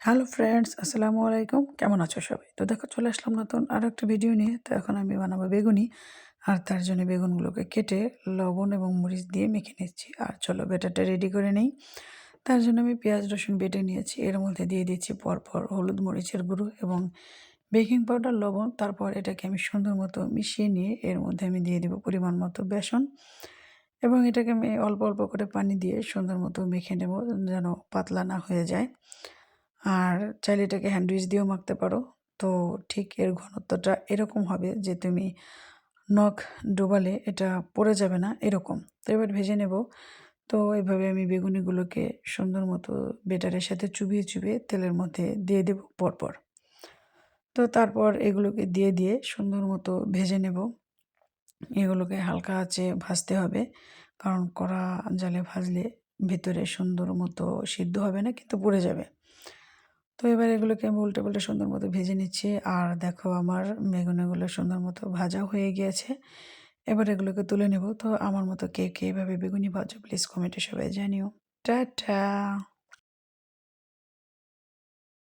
Hello friends, আসসালামু আলাইকুম। কেমন আছো সবাই? তো দেখো, চলে আসলাম নতুন আরও একটা ভিডিও নিয়ে। তো এখন আমি বানাবো বেগুনি। আর তার জন্য বেগুনগুলোকে কেটে লবণ এবং মরিচ দিয়ে মেখে নিচ্ছি। আর চলো ব্যাটারটা রেডি করে নেই। তার জন্য আমি পেঁয়াজ রসুন বেটে নিয়েছি। এর মধ্যে দিয়ে দিচ্ছি পরপর হলুদ মরিচের গুঁড়ো এবং বেকিং পাউডার, লবণ। তারপর এটাকে আমি সুন্দর মতো মিশিয়ে নিয়ে এর মধ্যে আমি দিয়ে দেবো পরিমাণ মতো বেসন এবং এটাকে আমি অল্প অল্প করে পানি দিয়ে সুন্দর মতো মেখে নেব, যেন পাতলা না হয়ে যায়। আর চাইলে এটাকে হ্যান্ডউইচ দিয়েও মাখতে পারো। তো ঠিক এর ঘনত্বটা এরকম হবে যে তুমি নখ ডোবালে এটা পড়ে যাবে না, এরকম। তো এবার ভেজে নেব। তো এভাবে আমি বেগুনিগুলোকে সুন্দর মতো বেটারের সাথে চুবিয়ে চুবিয়ে তেলের মধ্যে দিয়ে দেব পরপর। তো তারপর এগুলোকে দিয়ে দিয়ে সুন্দর মতো ভেজে নেব। এগুলোকে হালকা আঁচে ভাজতে হবে, কারণ কড়া জালে ভাজলে ভিতরে সুন্দর মতো সিদ্ধ হবে না, কিন্তু পুড়ে যাবে। তো এবার এগুলোকে আমি উল্টে পাল্টে সুন্দর মতো ভেজে নিচ্ছি। আর দেখো, আমার বেগুনগুলো সুন্দর মতো ভাজা হয়ে গিয়েছে। এবার এগুলোকে তুলে নেব। তো আমার মতো কে কে এভাবে বেগুনি ভাজো, প্লিজ কমেন্টে সবাই জানিও। টাটা।